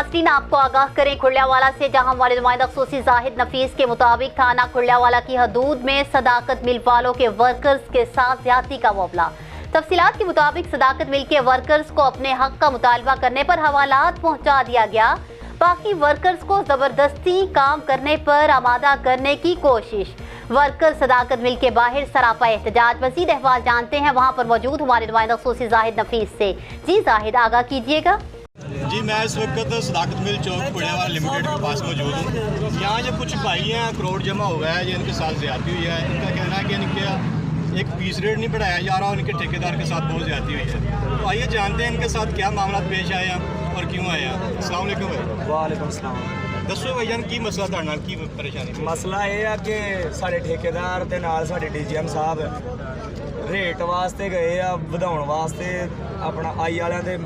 नाज़रीन आपको आगाह करें खुर्लियावाला से, जहां हमारे नुमाइंदा खसूसी जाहिद नफीस के मुताबिक थाना खुर्लियावाला की हदूद में सदाकत मिल वालों के वर्कर्स के साथ ज्यादती का मामला। तफसीलात के मुताबिक सदाकत मिल के वर्कर्स को अपने हक का मुतालबा करने पर हवालात पहुंचा दिया गया। बाकी वर्कर्स को जबरदस्ती काम करने पर आमादा करने की कोशिश। वर्कर सदाकत मिल के बाहर सरापा एहतजाज। मज़ीद अहवाल जानते हैं वहाँ पर मौजूद हमारे नुमाइंदा खसूसी जाहिद नफीस से। जी जाहिद, आगाह कीजिएगा। जी, मैं इस वक्त सदाकत मिल चौक खुर्लियावाला लिमिटेड के पास मौजूद हूँ। यहाँ जो कुछ भाई हैं, करोड़ जमा हुआ है, ये इनके साथ ज़्यादती हुई है। इनका कहना है कि इनके एक पीस रेट नहीं बढ़ाया जा रहा और इनके ठेकेदार के साथ बहुत ज़्यादती हुई है। तो आइए जानते हैं इनके साथ क्या मामला पेश आए हैं और क्यों आए हैं। अस्सलाम वालेकुम भाई। वालेकुम सलाम। दसो भाईजान की मसला ਤੁਹਾਡੇ ਨਾਲ ਕੀ ਪਰੇਸ਼ਾਨੀ? ਮਸਲਾ ਇਹ ਆ ਕਿ ਸਾਡੇ ਠੇਕੇਦਾਰ ਤੇ ਨਾਲ ਸਾਡੇ ਡੀਜੀਐਮ ਸਾਹਿਬ ਰੇਟ ਵਾਸਤੇ ਗਏ ਆ ਵਧਾਉਣ ਵਾਸਤੇ ਆਪਣਾ ਆਈ ਵਾਲਿਆਂ ਦੇ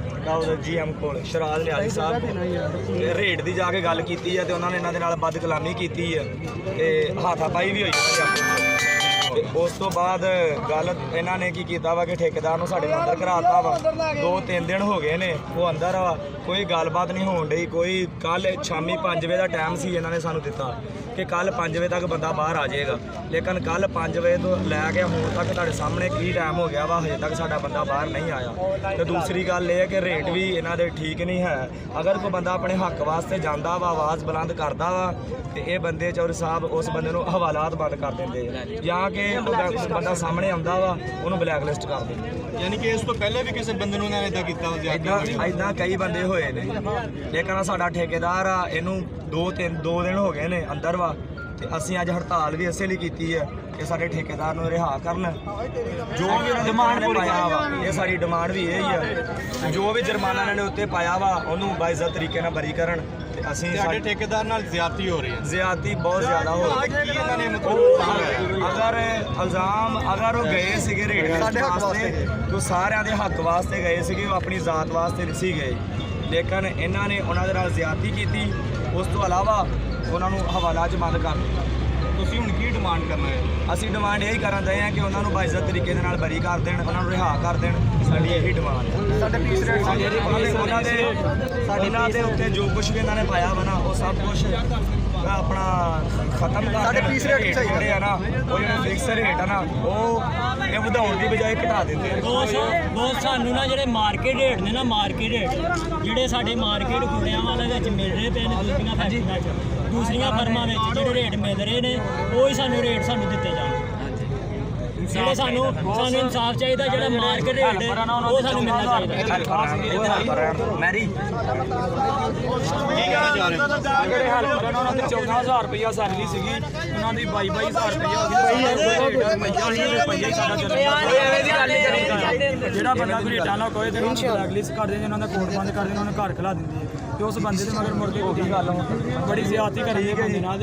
ਜੀਐਮ ਕੋਲ ਸ਼ਰਾਦ ਲਿਆਲੀ ਸਾਹਿਬ ਤੇ ਰੇਟ ਦੀ ਜਾ ਕੇ ਗੱਲ ਕੀਤੀ ਆ ਤੇ ਉਹਨਾਂ ਨੇ ਇਹਨਾਂ ਦੇ ਨਾਲ ਬਦਕਲਾਮੀ ਕੀਤੀ ਆ ਤੇ ਹਾਥਾਪਾਈ ਵੀ ਹੋਈ ਤੇ ਉਸ ਤੋਂ ਬਾਅਦ ਗੱਲ ਇਹਨਾਂ ਨੇ ਕੀ ਕੀਤਾ ਵਾ ਕਿ ਠੇਕੇਦਾਰ ਨੂੰ ਸਾਡੇ ਅੰਦਰ ਘਰਾਤਾ ਵਾ। 2-3 ਦਿਨ ਹੋ ਗਏ ਨੇ ਉਹ ਅੰਦਰ ਵਾ, ਕੋਈ ਗੱਲਬਾਤ ਨਹੀਂ ਹੋਣ ਡਈ। ਕੋਈ ਕੱਲ ਸ਼ਾਮੀ 5 ਵਜੇ ਦਾ ਟਾਈਮ ਸੀ ਇਹਨਾਂ ਨੇ ਸਾਨੂੰ ਦਿੱਤਾ ਕਿ ਕੱਲ 5 ਵਜੇ ਤੱਕ ਬੰਦਾ ਬਾਹਰ ਆ ਜਾਏਗਾ, ਲੇਕਿਨ ਕੱਲ 5 ਵਜੇ ਤੋਂ ਲੈ ਕੇ ਹੁਣ ਤੱਕ ਤੁਹਾਡੇ ਸਾਹਮਣੇ ਕੀ ਟਾਈਮ ਹੋ ਗਿਆ ਵਾ, ਹਜੇ ਤੱਕ ਸਾਡਾ ਬੰਦਾ ਬਾਹਰ ਨਹੀਂ ਆਇਆ। ਤੇ ਦੂਸਰੀ ਗੱਲ ਇਹ ਹੈ ਕਿ ਰੇਟ ਵੀ ਇਹਨਾਂ ਦੇ ਠੀਕ ਨਹੀਂ ਹੈ। ਅਗਰ ਕੋਈ ਬੰਦਾ ਆਪਣੇ ਹੱਕ ਵਾਸਤੇ ਜਾਂਦਾ ਵਾ, ਆਵਾਜ਼ ਬੁਲੰਦ ਕਰਦਾ ਵਾ ਤੇ ਇਹ ਬੰਦੇ ਚੌਧਰੀ ਸਾਹਿਬ ਉਸ ਬੰਦੇ ਨੂੰ ਹਵਾਲਾਤ ਬੰਦ ਕਰ ਦਿੰਦੇ ਜਾਂ ਕਿ ਬੰਦਾ ਸਾਹਮਣੇ ਆਉਂਦਾ ਵਾ ਉਹਨੂੰ ਬਲੈਕ ਲਿਸਟ ਕਰ ਦਿੰਦੇ। ਯਾਨੀ ਕਿ ਇਸ ਤੋਂ ਪਹਿਲੇ ਵੀ ਕਿਸੇ ਬੰਦੇ ਨੂੰ ਇਹਨਾਂ ਨੇ ਇਦਾਂ ਕੀਤਾ? ਇੱਦਾਂ ਕਈ ਬੰਦੇ ਹੋਏ ਨੇ, ਲੇਕਿਨ ਸਾਡਾ ਠੇਕੇਦਾਰ ਆ ਇਹਨੂੰ 2 ਦਿਨ ਹੋ ਗਏ ਨੇ ਅੰਦਰ ਵਾ ਤੇ ਅਸੀਂ ਅੱਜ ਹੜਤਾਲ ਵੀ ਇਸੇ ਲਈ ਕੀਤੀ ਹੈ ਕਿ ਸਾਡੇ ਠੇਕੇਦਾਰ ਨੂੰ ਰਿਹਾ ਕਰਨ। ਜੋ ਵੀ ਉਹਨਾਂ ਡਿਮਾਂਡ ਨੇ ਪਾਇਆ ਵਾ, ਇਹ ਸਾਡੀ ਡਿਮਾਂਡ ਵੀ ਇਹ ਹੀ ਆ, ਜੋ ਵੀ ਜੁਰਮਾਨਾ ਇਹਨਾਂ ਨੇ ਉੱਤੇ ਪਾਇਆ ਵਾ ਉਹਨੂੰ ਬਾਇਜ਼ਤ ਤਰੀਕੇ ਨਾਲ ਬਰੀ ਕਰਨ। ਤੇ ਅਸੀਂ ਸਾਡੇ ਠੇਕੇਦਾਰ ਨਾਲ ਜ਼ਿਆਦਤੀ ਹੋ ਰਹੀ ਹੈ। ਜ਼ਿਆਦਤੀ ਬਹੁਤ ਜ਼ਿਆਦਾ ਹੋ ਰਹੀ ਹੈ। ਇਹਨਾਂ ਨੇ ਅਗਰ ਇਲਜ਼ਾਮ ਅਗਰ ਉਹ ਗਏ ਸੀਗੇ ਰੇਟ ਵਾਸਤੇ ਤਾਂ ਸਾਰਿਆਂ ਦੇ ਹੱਕ ਵਾਸਤੇ ਗਏ ਸੀਗੇ, ਉਹ ਆਪਣੀ ਜ਼ਾਤ ਵਾਸਤੇ ਨਹੀਂ ਸੀ ਗਏ, ਲੇਕਿਨ ਇਹਨਾਂ ਨੇ ਉਹਨਾਂ ਦੇ ਨਾਲ ਜ਼ਿਆਦਤੀ ਕੀਤੀ। ਉਸ ਤੋਂ ਇਲਾਵਾ ਉਹਨਾਂ ਨੂੰ ਹਵਾਲਾ 'ਚ ਬੰਦ ਕਰ ਦਿੱਤਾ। ਤੁਸੀਂ ਹੁਣ ਕੀ ਡਿਮਾਂਡ ਕਰਨਾ ਹੈ? ਅਸੀਂ ਡਿਮਾਂਡ ਇਹੀ ਕਰਨ ਦਏ ਹਾਂ ਕਿ ਉਹਨਾਂ ਨੂੰ ਬਾਇਜ਼ਤ ਤਰੀਕੇ ਦੇ ਨਾਲ ਬਰੀ ਕਰ ਦੇਣ, ਉਹਨਾਂ ਨੂੰ ਰਿਹਾ ਕਰ ਦੇਣ। ਸਾਡੀ ਇਹੀ ਡਿਮਾਂਡ ਹੈ। ਸਾਡੇ ਪੀਸ ਰੇਟ ਉਹਨਾਂ ਦੇ ਉੱਤੇ ਜੋ ਕੁਝ ਵੀ ਇਹਨਾਂ ਨੇ ਪਾਇਆ ਵਾ ਨਾ ਉਹ ਸਭ ਕੁਝ ਆਪਣਾ ਖਤਮ ਕਰ। ਸਾਡੇ ਪੀਸ ਰੇਟ ਜਿਹੜੇ ਆ ਨਾ ਉਹ ਜਿਹੜੇ ਫਿਕਸ ਰੇਟ ਆ ਨਾ ਉਹ ਇਹ ਵਧਾਉਣ ਦੀ ਬਜਾਏ ਘਟਾ ਦਿੰਦੇ ਆ। ਬਹੁਤ ਸਾਨੂੰ ਨਾ ਜਿਹੜੇ ਮਾਰਕੀਟ ਰੇਟ ਨੇ ਨਾ, ਮਾਰਕੀਟ ਰੇਟ ਜਿਹੜੇ ਸਾਡੇ ਮਾਰਕੀਟ ਖੁਰਲਿਆਵਾਲਾ ਵਿੱਚ ਮਿਲ ਰਹੇ ਪਏ ਨੇ ਦੂਜੀਆਂ ਫੈਕਟਰੀਆਂ 'ਚ, ਦੂਸਰੀਆਂ ਫਰਮਾਂ ਵਿੱਚ ਜਿਹੜੇ ਰੇਟ ਮਿਲ ਰਹੇ ਨੇ ਉਹ ਹੀ ਸਾਨੂੰ ਰੇਟ ਦਿੱਤੇ ਜਾਣ। ਜਿਹੜੇ ਸਾਨੂੰ ਇਨਸਾਫ ਚਾਹੀਦਾ, ਜਿਹੜਾ ਮਾਰਕੀਟ ਰੇਟ ਉਹ ਸਾਨੂੰ ਮਿਲਣਾ ਚਾਹੀਦਾ। ਮੈਰੀ ਜਿਹੜੇ ਹੈਲਪਰ ਉਹਨਾਂ ਦੀ 14,000 ਰੁਪਇਆ ਸੈਲਰੀ ਸੀਗੀ, ਉਹਨਾਂ ਦੀ 22,000 ਰੁਪਇਆ ਜਿਹੜਾ ਬੰਦਾ ਕੋਈ ਰੇਟਾਂ ਨਾਲ ਕੋਈ ਤੇ ਉਹਨੂੰ ਬਲੈਕਲਿਸਟ ਕਰ ਦਿੰਦੇ, ਉਹਨਾਂ ਦਾ ਕੋਡ ਬੰਦ ਕਰ ਦਿੰਦੇ, ਉਹਨਾਂ ਨੂੰ ਘਰ ਖਿਲਾ ਦਿੰਦੇ ਤੇ ਉਸ ਬੰਦੇ ਦੇ ਮਗਰ ਮੁੜ ਕੇ ਕੋਈ ਗੱਲ ਬੜੀ ਜ਼ਿਆਦਤੀ ਕਰੀ ਹੈ ਬੰਦੇ ਨਾਲ।